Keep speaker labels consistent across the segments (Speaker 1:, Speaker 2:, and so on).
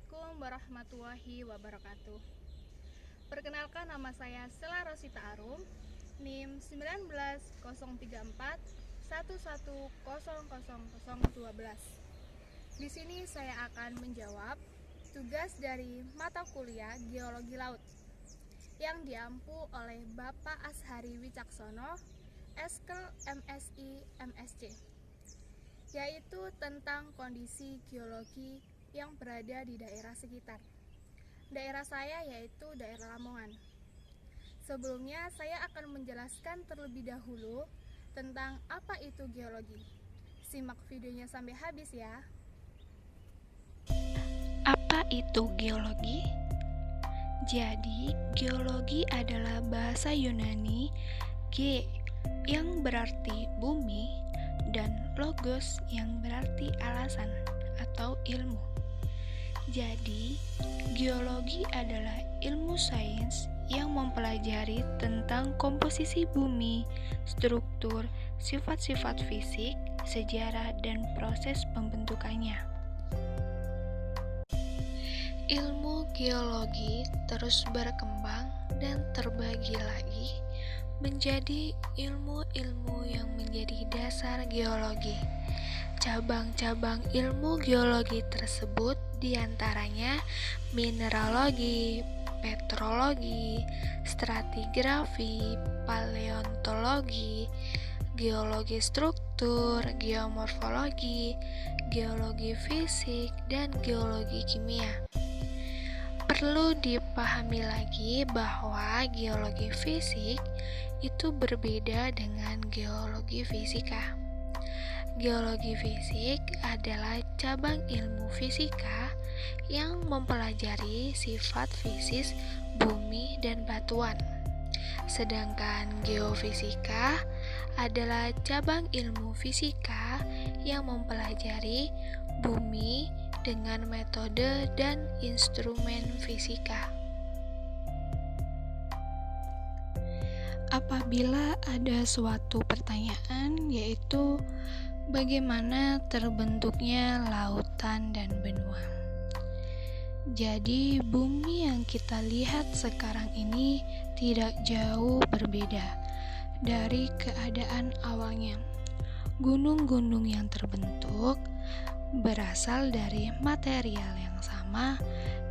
Speaker 1: Assalamualaikum warahmatullahi wabarakatuh. Perkenalkan, nama saya Sela Rosita Arum, NIM 190411000012. Di sini saya akan menjawab tugas dari mata kuliah Geologi Laut yang diampu oleh Bapak Ashari Wicaksono, Eskel MSI MSc, yaitu tentang kondisi geologi yang berada di daerah sekitar. Daerah saya yaitu daerah Lamongan. Sebelumnya saya akan menjelaskan terlebih dahulu tentang apa itu geologi. Simak videonya sampai habis ya.
Speaker 2: Apa itu geologi? Jadi, geologi adalah bahasa Yunani ge yang berarti bumi dan logos yang berarti alasan atau ilmu. Jadi, geologi adalah ilmu sains yang mempelajari tentang komposisi bumi, struktur, sifat-sifat fisik, sejarah, dan proses pembentukannya. Ilmu geologi terus berkembang dan terbagi lagi menjadi ilmu-ilmu yang menjadi dasar geologi. Cabang-cabang ilmu geologi tersebut diantaranya mineralogi, petrologi, stratigrafi, paleontologi, geologi struktur, geomorfologi, geologi fisik, dan geologi kimia. Perlu dipahami lagi bahwa geologi fisik itu berbeda dengan geologi fisika. Geologi fisik adalah cabang ilmu fisika yang mempelajari sifat fisis bumi dan batuan. Sedangkan geofisika adalah cabang ilmu fisika yang mempelajari bumi dengan metode dan instrumen fisika. Apabila ada suatu pertanyaan, yaitu bagaimana terbentuknya lautan dan benua. Jadi, bumi yang kita lihat sekarang ini tidak jauh berbeda dari keadaan awalnya. Gunung-gunung yang terbentuk berasal dari material yang sama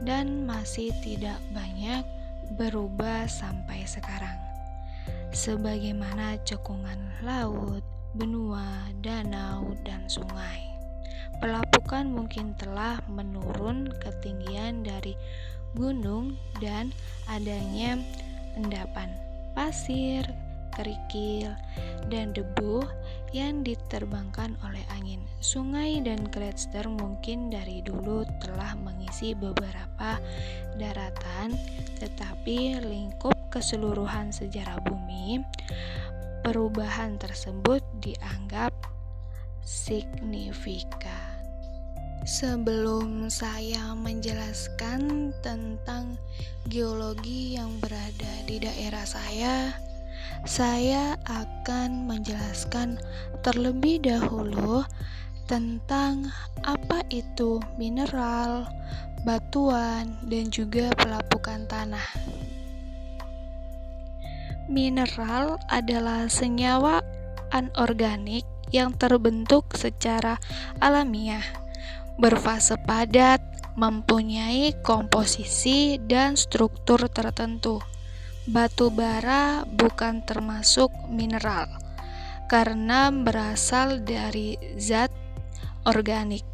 Speaker 2: dan masih tidak banyak berubah sampai sekarang. Sebagaimana cekungan laut, benua, danau, dan sungai. Pelapukan mungkin telah menurun ketinggian dari gunung dan adanya endapan pasir, kerikil, dan debu yang diterbangkan oleh angin. Sungai dan gletser mungkin dari dulu telah mengisi beberapa daratan, tetapi lingkup keseluruhan sejarah bumi, perubahan tersebut dianggap signifikan. Sebelum saya menjelaskan tentang geologi yang berada di daerah saya akan menjelaskan terlebih dahulu tentang apa itu mineral, batuan, dan juga pelapukan tanah. Mineral adalah senyawa anorganik yang terbentuk secara alamiah, berfase padat, mempunyai komposisi dan struktur tertentu. Batu bara bukan termasuk mineral karena berasal dari zat organik.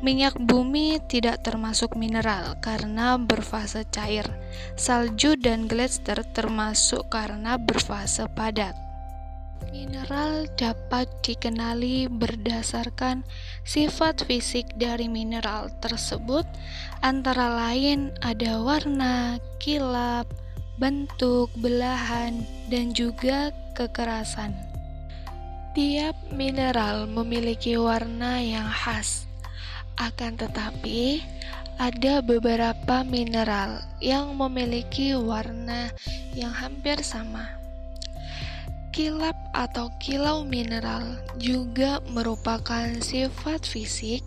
Speaker 2: Minyak bumi tidak termasuk mineral karena berfase cair. Salju dan gletser termasuk karena berfase padat. Mineral dapat dikenali berdasarkan sifat fisik dari mineral tersebut, antara lain ada warna, kilap, bentuk, belahan, dan juga kekerasan. Tiap mineral memiliki warna yang khas. Akan tetapi, ada beberapa mineral yang memiliki warna yang hampir sama. Kilap atau kilau mineral juga merupakan sifat fisik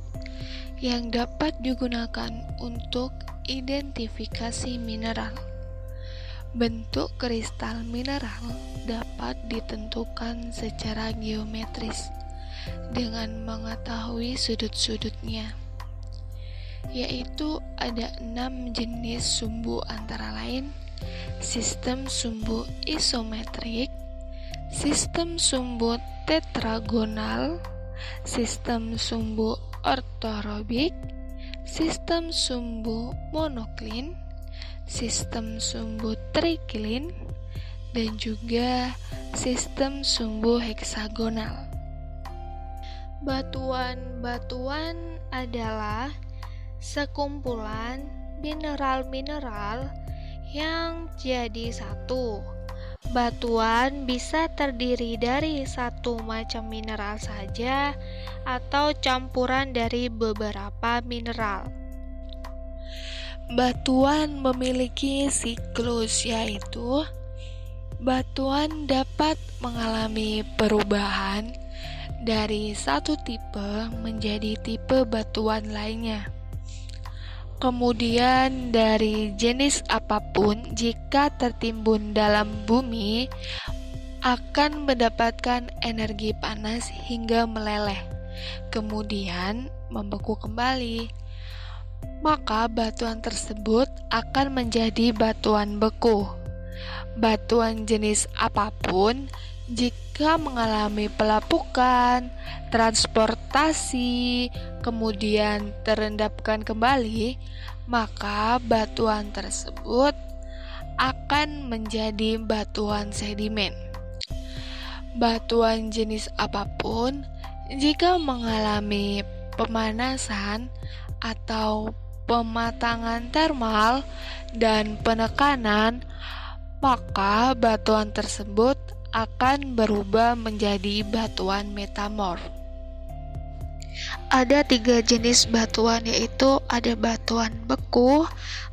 Speaker 2: yang dapat digunakan untuk identifikasi mineral. Bentuk kristal mineral dapat ditentukan secara geometris dengan mengetahui sudut-sudutnya, yaitu ada 6 jenis sumbu antara lain: sistem sumbu isometrik, sistem sumbu tetragonal, sistem sumbu ortorobik, sistem sumbu monoklin, sistem sumbu triklin, dan juga sistem sumbu heksagonal. Batuan-batuan adalah sekumpulan mineral-mineral yang jadi satu. Batuan bisa terdiri dari satu macam mineral saja atau campuran dari beberapa mineral. Batuan memiliki siklus, yaitu batuan dapat mengalami perubahan dari satu tipe menjadi tipe batuan lainnya. Kemudian dari jenis apapun, jika tertimbun dalam bumi, akan mendapatkan energi panas hingga meleleh, kemudian membeku kembali. Maka batuan tersebut akan menjadi batuan beku. Batuan jenis apapun, jika mengalami pelapukan, transportasi, kemudian terendapkan kembali, maka batuan tersebut akan menjadi batuan sedimen. Batuan jenis apapun, jika mengalami pemanasan atau pematangan termal dan penekanan, maka batuan tersebut akan berubah menjadi batuan metamorf. Ada 3 jenis batuan, yaitu ada batuan beku,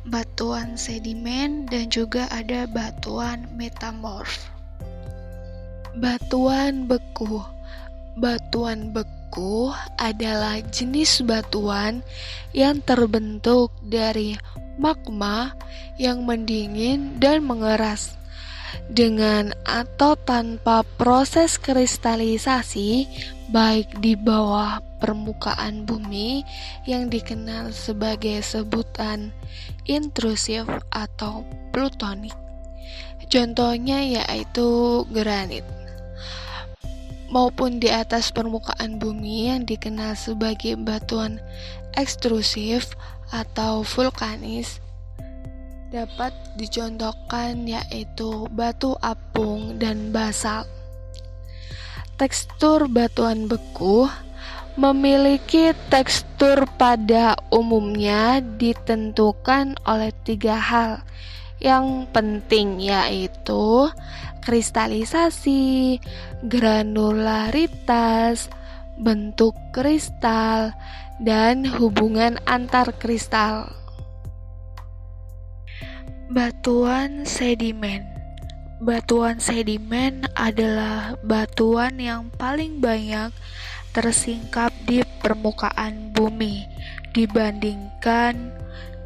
Speaker 2: batuan sedimen, dan juga ada batuan metamorf. Batuan beku. Batuan beku adalah jenis batuan yang terbentuk dari magma yang mendingin dan mengeras dengan atau tanpa proses kristalisasi, baik di bawah permukaan bumi yang dikenal sebagai sebutan intrusif atau plutonik. Contohnya yaitu granit, maupun di atas permukaan bumi yang dikenal sebagai batuan ekstrusif atau vulkanis. Dapat dicontohkan yaitu batu apung dan basalt. Tekstur batuan beku memiliki tekstur pada umumnya ditentukan oleh 3 hal yang penting, yaitu kristalisasi, granularitas, bentuk kristal, dan hubungan antar kristal. Batuan sedimen. Batuan sedimen adalah batuan yang paling banyak tersingkap di permukaan bumi dibandingkan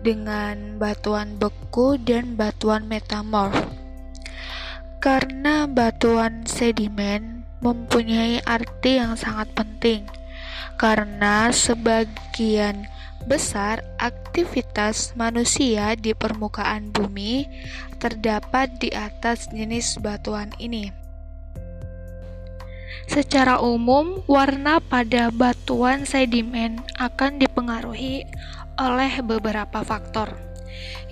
Speaker 2: dengan batuan beku dan batuan metamorf. Karena batuan sedimen mempunyai arti yang sangat penting, karena sebagian besar aktivitas manusia di permukaan bumi terdapat di atas jenis batuan ini. Secara umum, warna pada batuan sedimen akan dipengaruhi oleh beberapa faktor.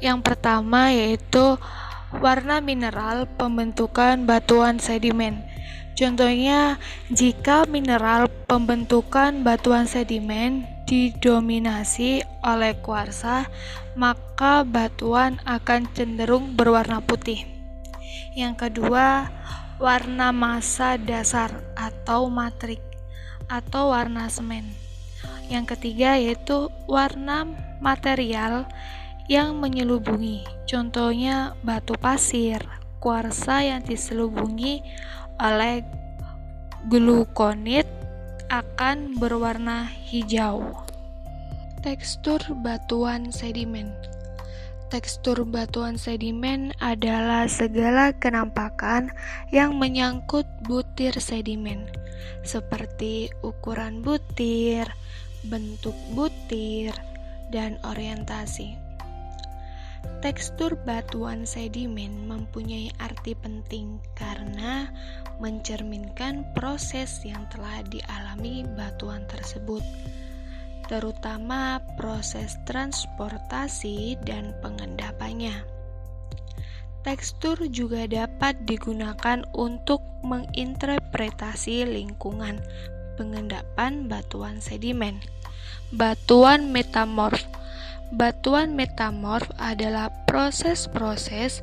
Speaker 2: Yang pertama yaitu warna mineral pembentukan batuan sedimen. Contohnya, jika mineral pembentukan batuan sedimen didominasi oleh kuarsa, maka batuan akan cenderung berwarna putih. Yang kedua, warna massa dasar atau matrik atau warna semen. Yang ketiga yaitu warna material yang menyelubungi. Contohnya batu pasir, kuarsa yang diselubungi oleh glukonit akan berwarna hijau. Tekstur batuan sedimen. Tekstur batuan sedimen adalah segala kenampakan yang menyangkut butir sedimen, seperti ukuran butir, bentuk butir, dan orientasi. Tekstur batuan sedimen mempunyai arti penting karena mencerminkan proses yang telah dialami batuan tersebut, terutama proses transportasi dan pengendapannya. Tekstur juga dapat digunakan untuk menginterpretasi lingkungan pengendapan batuan sedimen. Batuan metamorf. Batuan metamorf adalah proses-proses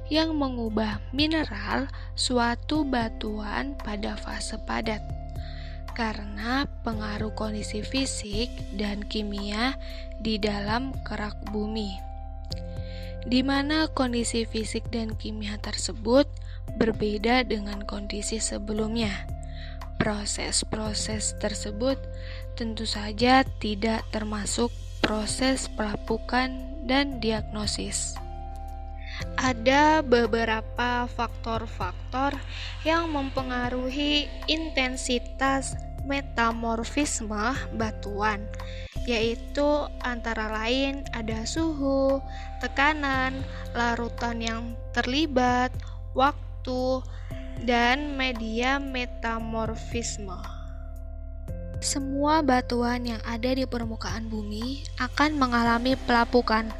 Speaker 2: yang mengubah mineral suatu batuan pada fase padat karena pengaruh kondisi fisik dan kimia di dalam kerak bumi, di mana kondisi fisik dan kimia tersebut berbeda dengan kondisi sebelumnya. Proses-proses tersebut tentu saja tidak termasuk proses pelapukan dan diagnosis. Ada beberapa faktor-faktor yang mempengaruhi intensitas metamorfisme batuan, yaitu antara lain ada suhu, tekanan, larutan yang terlibat, waktu, dan media metamorfisme. Semua batuan yang ada di permukaan bumi akan mengalami pelapukan.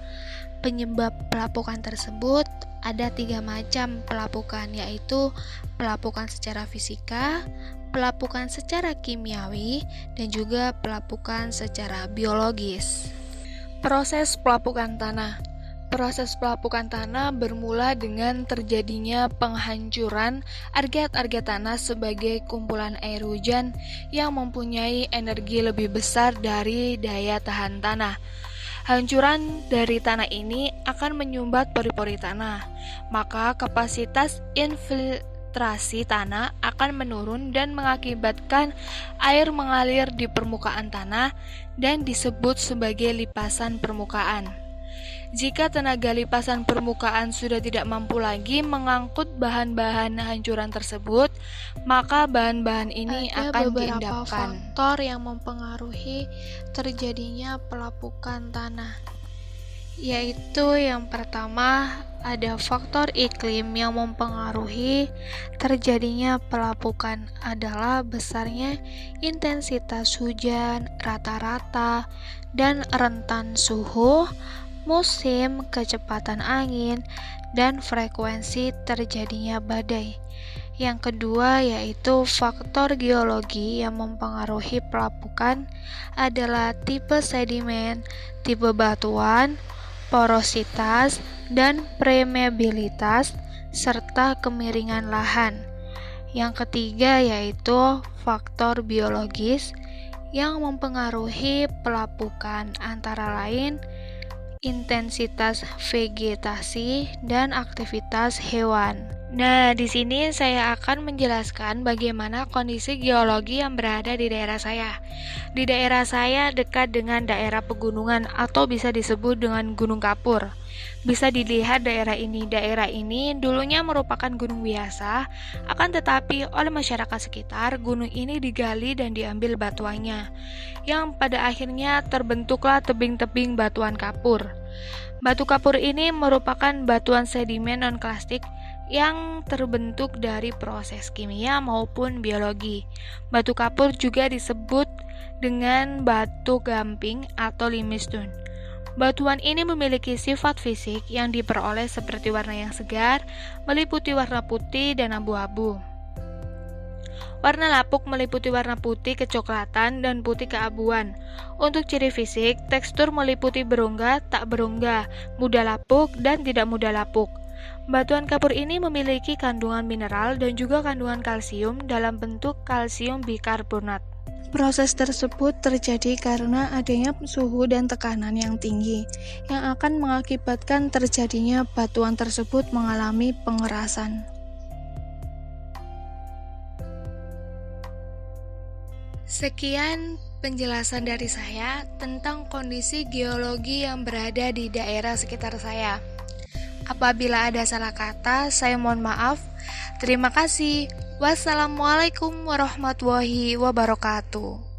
Speaker 2: Penyebab pelapukan tersebut ada 3 macam pelapukan, yaitu pelapukan secara fisika, pelapukan secara kimiawi, dan juga pelapukan secara biologis. Proses pelapukan tanah. Proses pelapukan tanah bermula dengan terjadinya penghancuran arget-arget tanah sebagai kumpulan air hujan yang mempunyai energi lebih besar dari daya tahan tanah. Hancuran dari tanah ini akan menyumbat pori-pori tanah, maka kapasitas infiltrasi tanah akan menurun dan mengakibatkan air mengalir di permukaan tanah dan disebut sebagai lipasan permukaan. Jika tenaga lipasan permukaan sudah tidak mampu lagi mengangkut bahan-bahan hancuran tersebut, maka bahan-bahan ini akan diendapkan. Ada beberapa faktor yang mempengaruhi terjadinya pelapukan tanah, yaitu yang pertama ada faktor iklim yang mempengaruhi terjadinya pelapukan adalah besarnya intensitas hujan rata-rata dan rentan suhu, musim, kecepatan angin, dan frekuensi terjadinya badai. Yang kedua yaitu faktor geologi yang mempengaruhi pelapukan adalah tipe sedimen, tipe batuan, porositas, dan permeabilitas, serta kemiringan lahan. Yang ketiga yaitu faktor biologis yang mempengaruhi pelapukan antara lain intensitas vegetasi dan aktivitas hewan. Nah, di sini saya akan menjelaskan bagaimana kondisi geologi yang berada di daerah saya. Di daerah saya dekat dengan daerah pegunungan atau bisa disebut dengan Gunung Kapur. Bisa dilihat daerah ini dulunya merupakan gunung biasa, akan tetapi oleh masyarakat sekitar, gunung ini digali dan diambil batuannya, yang pada akhirnya terbentuklah tebing-tebing batuan kapur. Batu kapur ini merupakan batuan sedimen non-klastik yang terbentuk dari proses kimia maupun biologi. Batu kapur juga disebut dengan batu gamping atau limestone. Batuan ini memiliki sifat fisik yang diperoleh seperti warna yang segar, meliputi warna putih dan abu-abu. Warna lapuk meliputi warna putih kecoklatan dan putih keabuan. Untuk ciri fisik, tekstur meliputi berongga, tak berongga, mudah lapuk, dan tidak mudah lapuk. Batuan kapur ini memiliki kandungan mineral dan juga kandungan kalsium dalam bentuk kalsium bikarbonat. Proses tersebut terjadi karena adanya suhu dan tekanan yang tinggi, yang akan mengakibatkan terjadinya batuan tersebut mengalami pengerasan. Sekian penjelasan dari saya tentang kondisi geologi yang berada di daerah sekitar saya. Apabila ada salah kata, saya mohon maaf. Terima kasih. Wassalamualaikum warahmatullahi wabarakatuh.